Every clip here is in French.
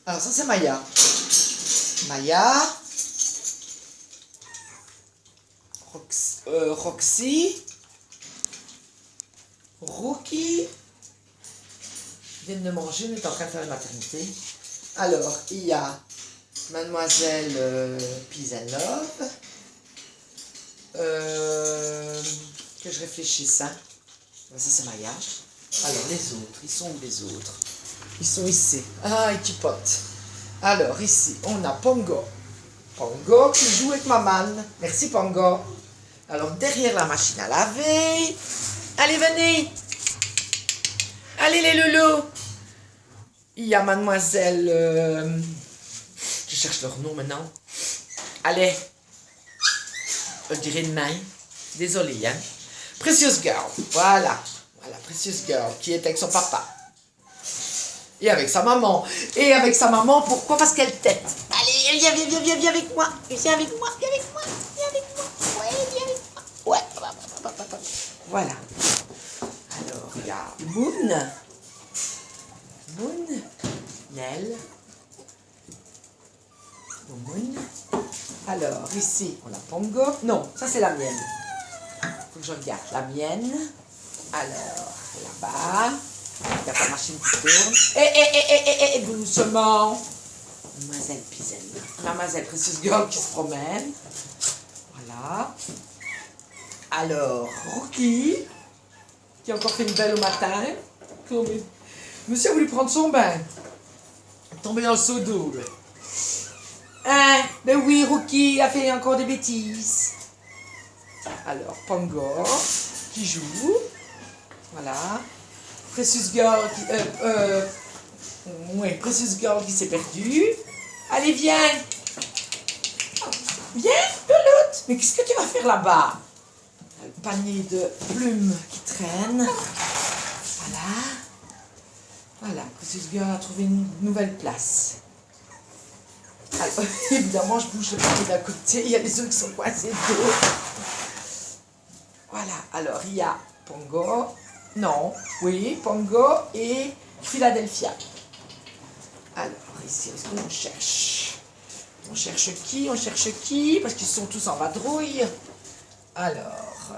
Alors ça c'est Maya. Maya. Roxy. Rookie. Viennent de manger, on est en train de faire la maternité. Alors, il y a Mademoiselle Peace and Love. Que je réfléchisse, hein. Ça c'est Maya. Alors, les autres, ils sont où les autres? Ils sont ici. Ah, ils chipotent. Alors, ici, on a Pongo. Pongo qui joue avec maman. Merci, Pongo. Alors, derrière la machine à laver. Allez, venez. Allez, les loulous. Il y a Mademoiselle... Je cherche leur nom maintenant. Allez. Je dirais demain. Désolée, hein. Precious Girl. Voilà. Voilà, Precious Girl qui est avec son papa. Et avec sa maman. Et avec sa maman, pourquoi? Parce qu'elle tête. Allez, viens avec moi. Viens avec moi, viens avec moi. Viens avec moi. Ouais, viens avec moi. Ouais. Voilà. Alors, il y a Moon. Nell. Moon. Alors, ici, on a Pongo. Non, ça c'est la mienne. Faut que je regarde. La mienne. Alors, là-bas. Regarde la machine qui tourne. Doucement. Mademoiselle Pizen. Mademoiselle Precious Girl qui se promène. Voilà. Alors, Rookie, qui a encore fait une belle au matin. Monsieur a voulu prendre son bain. Tombé dans le seau d'eau. Hein? Ben oui, Rookie a fait encore des bêtises. Alors, Pongo, qui joue. Voilà. Precious Girl Precious Girl qui s'est perdue. Allez, viens. Viens, pelote. Mais qu'est-ce que tu vas faire là-bas? Le panier de plumes qui traîne. Voilà. Voilà, Precious Girl a trouvé une nouvelle place. Alors, évidemment, je bouge le panier d'à côté. Il y a les autres qui sont coincés de dos. Voilà, alors il y a Pongo. Non, oui, Pongo et Philadelphia. Alors, ici, est-ce qu'on cherche? On cherche qui? Parce qu'ils sont tous en vadrouille. Alors,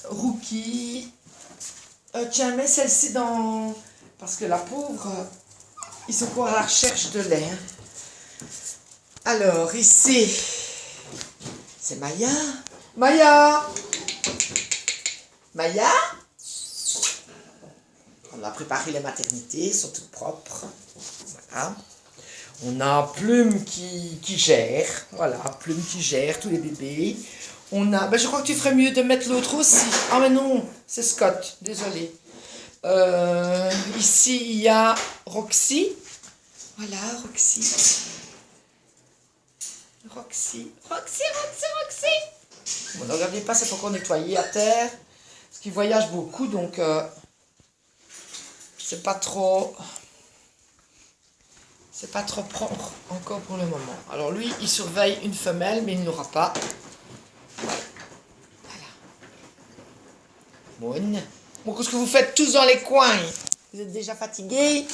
Rookie. Tiens, mets celle-ci dans... Parce que la pauvre, ils sont encore à la recherche de lait. Alors, ici, c'est Maya. Maya! On a préparé les maternités, sont toutes propres. Voilà. On a Plume qui gère. Voilà, Plume qui gère tous les bébés. On a... Ben, je crois que tu ferais mieux de mettre l'autre aussi. Ah mais non, c'est Scott, désolé. Ici, il y a Roxy. Voilà, Roxy. Bon, ne regardez pas, c'est encore nettoyé à terre. Parce qu'il voyage beaucoup, donc c'est pas trop propre encore pour le moment. Alors lui, il surveille une femelle, mais il n'aura pas. Voilà. Moon. Bon, qu'est-ce que vous faites tous dans les coins? Vous êtes déjà fatigués?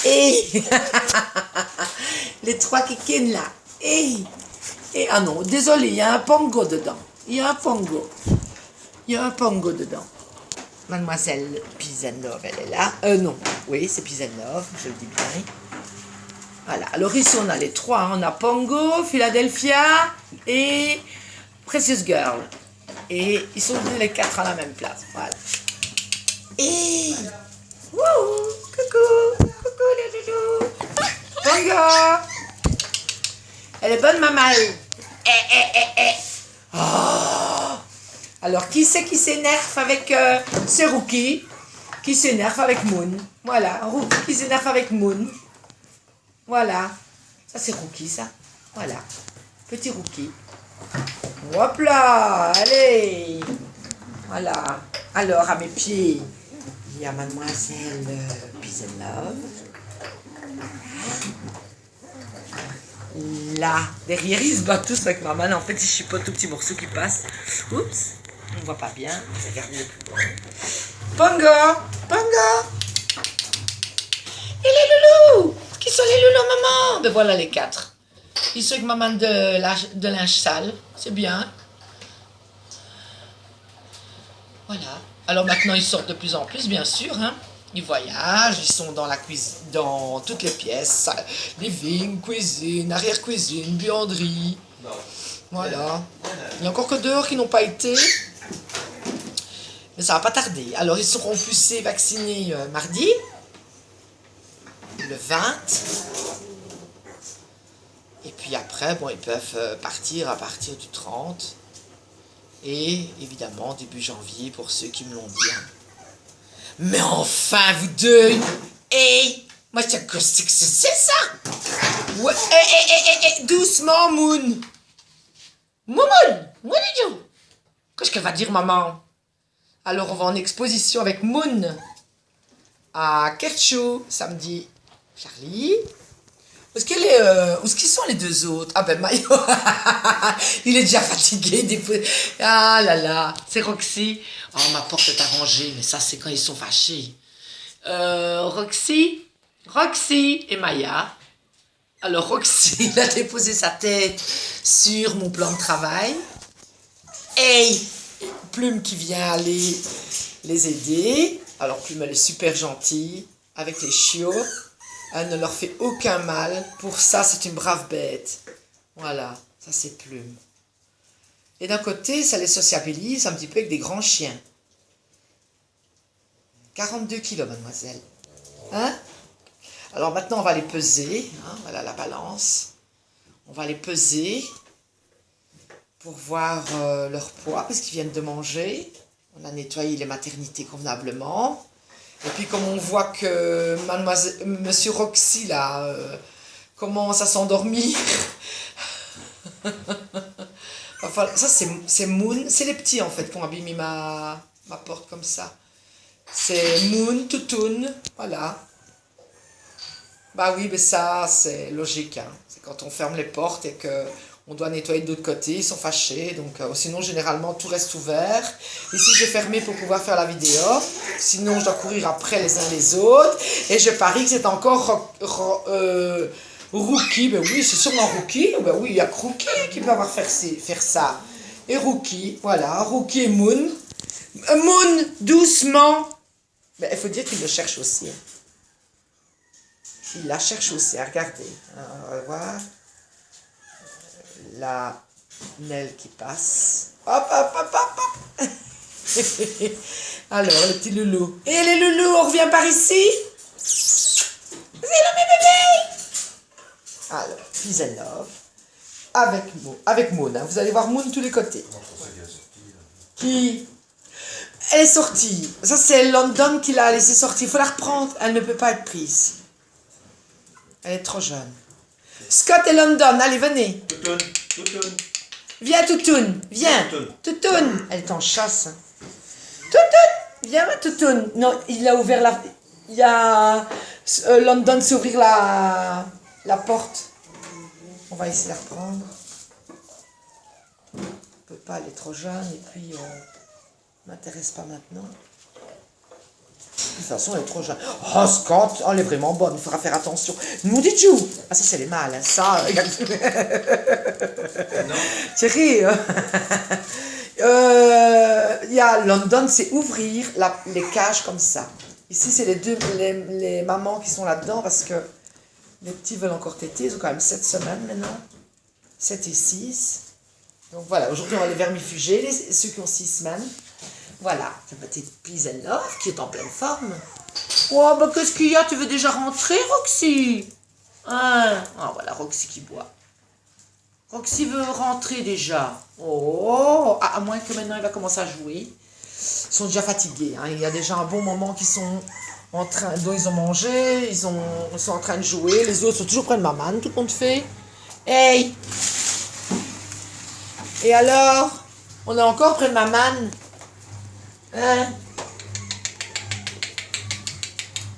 Et les trois kikines là. Et ah non, désolé, il y a un Pongo dedans. Il y a un Pongo dedans. Mademoiselle Peace and Love, elle est là. Non, oui, c'est Peace and Love, je le dis bien. Voilà, alors ici on a les trois. On a Pongo, Philadelphia et Precious Girl. Et ils sont les quatre à la même place. Voilà. Et... Wouhou! Coucou les loulous! Pongo! Elle est bonne, maman. Oh. Alors, qui c'est qui s'énerve avec... c'est Rookie. Qui s'énerve avec Moon. Voilà, Rookie qui s'énerve avec Moon. Voilà. Ça, c'est Rookie, ça. Voilà. Petit Rookie. Hop là! Allez! Voilà. Alors, à mes pieds, il y a Mademoiselle Peace and Love. Là, derrière, ils se battent tous avec maman. En fait, ils chipotent tout petit morceau qui passe. Oups, on ne voit pas bien. Regardez le plus loin. Pongo! Et les loulous! Qui sont les loulous, maman? Ben voilà les 4. Ils sont avec maman de linge sale. C'est bien. Voilà. Alors maintenant, ils sortent de plus en plus, bien sûr. Hein. Ils voyagent, ils sont dans la cuisine, dans toutes les pièces. Living, cuisine, arrière-cuisine, buanderie. Voilà. Il n'y a encore que dehors qui n'ont pas été. Mais ça va pas tarder. Alors, ils seront poussés, vaccinés mardi. Le 20. Et puis après, bon, ils peuvent partir à partir du 30. Et évidemment, début janvier pour ceux qui me l'ont dit. Mais enfin, vous deux! Hey! Moi, c'est ça! Ouais, doucement, Moon! Moon! Qu'est-ce qu'elle va dire, maman? Alors, on va en exposition avec Moon à Kerchou, samedi. Charlie? Où est-ce qu'ils sont les deux autres? Ah ben Mayo, il est déjà fatigué. Ah là là, c'est Roxy. Oh, ma porte est arrangée, mais ça c'est quand ils sont fâchés. Roxy et Maya. Alors Roxy, il a déposé sa tête sur mon plan de travail. Hey, Plume qui vient aller les aider. Alors Plume, elle est super gentille avec les chiots. Elle ne leur fait aucun mal. Pour ça, c'est une brave bête. Voilà, ça c'est Plume. Et d'un côté, ça les sociabilise un petit peu avec des grands chiens. 42 kilos, mademoiselle. Hein? Alors maintenant, on va les peser. Hein? Voilà la balance. On va les peser pour voir leur poids, parce qu'ils viennent de manger. On a nettoyé les maternités convenablement. Et puis comme on voit que Monsieur Roxy là commence à s'endormir, enfin, ça c'est Moon, c'est les petits en fait qui ont abîmé ma porte comme ça. C'est Moon, Toutoun, voilà. Bah oui, mais ça c'est logique, hein. C'est quand on ferme les portes et que on doit nettoyer de l'autre côté, ils sont fâchés, donc sinon généralement tout reste ouvert. Ici j'ai fermé pour pouvoir faire la vidéo, sinon je dois courir après les uns les autres, et je parie que c'est encore Rookie, ben oui c'est sûrement Rookie, ben oui il y a que Rookie qui peut avoir faire ça, et Rookie, voilà, Rookie et Moon, Moon doucement, ben, il faut dire qu'il le cherche aussi, il la cherche aussi, regardez, on va voir. La Nelle qui passe. Hop, hop, hop, hop, hop. Alors, le petit loulou. Et les loulous, on revient par ici. C'est là mes bébés. Alors, Peace and Love. Avec Moon. Hein. Vous allez voir Moon de tous les côtés. Qui? Elle est sortie. Ça, c'est London qui l'a laissée sortir. Il faut la reprendre. Elle ne peut pas être prise. Elle est trop jeune. Scott et London, allez, venez. Toutoun. Viens, Toutoun. Viens. Toutoun. Elle est en chasse. Toutoun. Viens, Toutoun. Non, il a ouvert la... Il y a... London sait ouvrir la porte. On va essayer de la reprendre. On ne peut pas, elle est trop jeune. Et puis, ne m'intéresse pas maintenant. De toute façon, elle est trop jeune. Oh, Scott, elle est vraiment bonne, il faudra faire attention. Moudijou. Ah, ça, c'est les mâles, hein. Ça, regarde. Non. Thierry, il y a London, c'est ouvrir les cages comme ça. Ici, c'est les mamans qui sont là-dedans parce que les petits veulent encore téter. Ils ont quand même 7 semaines maintenant. 7 et 6. Donc voilà, aujourd'hui, on va les vermifuger, ceux qui ont 6 semaines. Voilà, ta petite Peace and Love qui est en pleine forme. Oh, bah qu'est-ce qu'il y a? Tu veux déjà rentrer, Roxy? Hein? Ah, voilà, Roxy qui boit. Roxy veut rentrer déjà. Oh, à moins que maintenant il va commencer à jouer. Ils sont déjà fatigués. Hein. Il y a déjà un bon moment qu'ils sont en train, dont ils ont mangé, ils sont en train de jouer. Les autres sont toujours près de maman, tout le monde fait. Hey! Et alors? On est encore près de maman? Hein?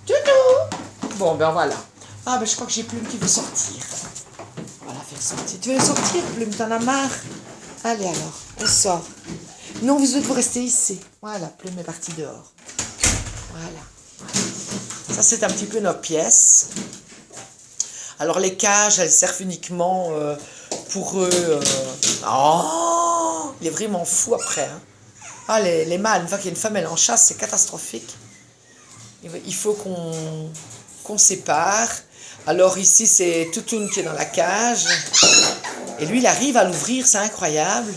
Toutou! Bon, ben voilà. Ah, ben je crois que j'ai Plume qui veut sortir. On va la faire sortir. Tu veux sortir, Plume? T'en as marre? Allez alors, on sort. Non, vous autres, vous restez ici. Voilà, Plume est partie dehors. Voilà. Ça, c'est un petit peu notre pièce. Alors les cages, elles servent uniquement pour eux. Oh, il est vraiment fou après. Hein. Ah, les mâles, une fois qu'il y a une femelle en chasse, c'est catastrophique. Il faut qu'on sépare. Alors ici, c'est Toutoun qui est dans la cage. Et lui, il arrive à l'ouvrir, c'est incroyable.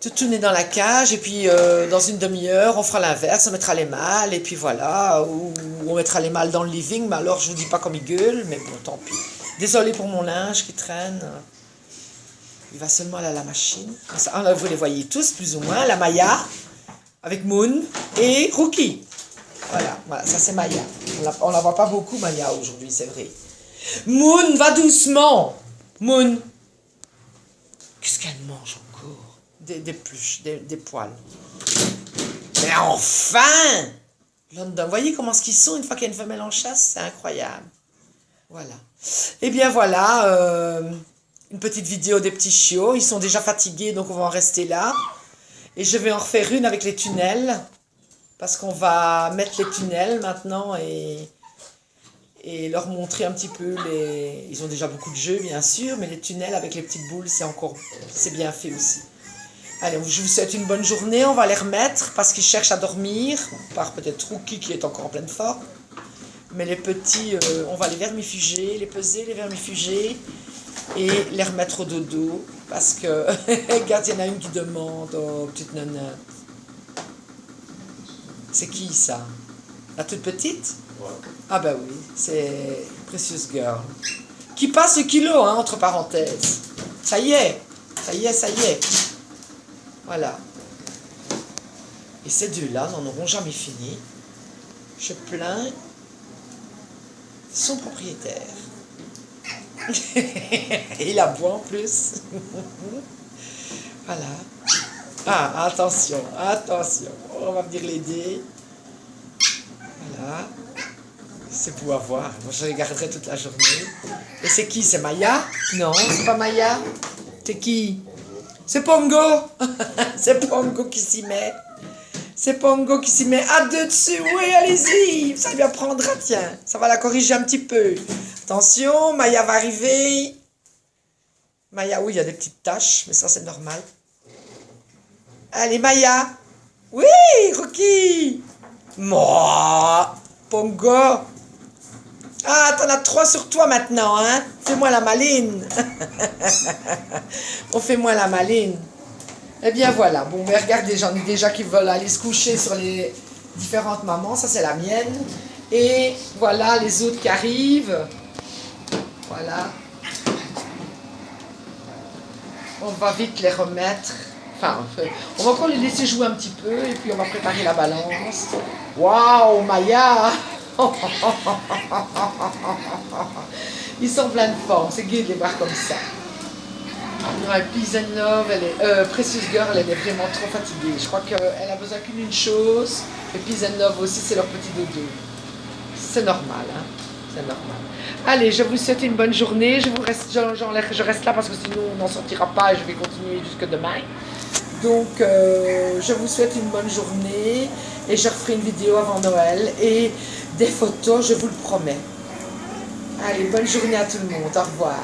Toutoun est dans la cage, et puis dans une demi-heure, on fera l'inverse, on mettra les mâles, et puis voilà, ou on mettra les mâles dans le living, mais alors je vous dis pas comme ils gueulent, mais bon, tant pis. Désolé pour mon linge qui traîne. Il va seulement aller à la machine. Ah, vous les voyez tous, plus ou moins, la Maya, avec Moon, et Rookie. Voilà, ça c'est Maya. On la voit pas beaucoup, Maya, aujourd'hui, c'est vrai. Moon, va doucement. Moon. Qu'est-ce qu'elle mange encore? Des pluches, des poils. Mais enfin! London, vous voyez comment ce qu'ils sont une fois qu'il y a une femelle en chasse? C'est incroyable. Voilà. Et bien voilà, une petite vidéo des petits chiots. Ils sont déjà fatigués, donc on va en rester là. Et je vais en refaire une avec les tunnels. Parce qu'on va mettre les tunnels maintenant et leur montrer un petit peu les... Ils ont déjà beaucoup de jeux, bien sûr, mais les tunnels avec les petites boules, c'est bien fait aussi. Allez, je vous souhaite une bonne journée. On va les remettre parce qu'ils cherchent à dormir. Par peut-être Rookie qui est encore en pleine forme. Mais les petits, on va les vermifuger, les peser, les vermifuger et les remettre au dodo. Parce que, regarde, il y en a une qui demande, oh, petite nana. C'est qui ça? La toute petite? Ouais. Ah bah oui, c'est Precious Girl. Qui passe le kilo, hein, entre parenthèses. Ça y est. Voilà. Et ces deux-là n'en auront jamais fini. Je plains son propriétaire. Et il aboie en plus. Voilà. Ah, attention. On va venir l'aider. Voilà. C'est pour avoir. Moi, je regarderai toute la journée. Et c'est qui? C'est Maya? Non, c'est pas Maya. C'est qui? C'est Pongo. C'est Pongo qui s'y met. À deux dessus. Oui, allez-y. Ça lui apprendra, tiens. Ça va la corriger un petit peu. Attention, Maya va arriver. Maya, oui, il y a des petites taches, mais ça, c'est normal. Allez, Maya. Oui, Rookie. Moi, Pongo. Ah, t'en as 3 sur toi maintenant, hein. Fais-moi la maline. On fait-moi la maline. Eh bien, voilà. Bon, mais regardez, j'en ai déjà qui veulent aller se coucher sur les différentes mamans. Ça, c'est la mienne. Et voilà les autres qui arrivent. Voilà. On va vite les remettre. Enfin, on va encore les laisser jouer un petit peu et puis on va préparer la balance. Waouh, Maya! Ils sont pleins de forme, c'est gai de les voir comme ça. Ouais, Peace and Love, Precious Girl, elle est vraiment trop fatiguée. Je crois qu'elle a besoin qu'une chose. Et Peace and Love aussi, c'est leur petit dodo. C'est normal, hein? C'est normal. Allez, je vous souhaite une bonne journée. Je reste là parce que sinon on n'en sortira pas et je vais continuer jusque demain. Donc, je vous souhaite une bonne journée et je referai une vidéo avant Noël et des photos, je vous le promets. Allez, bonne journée à tout le monde. Au revoir.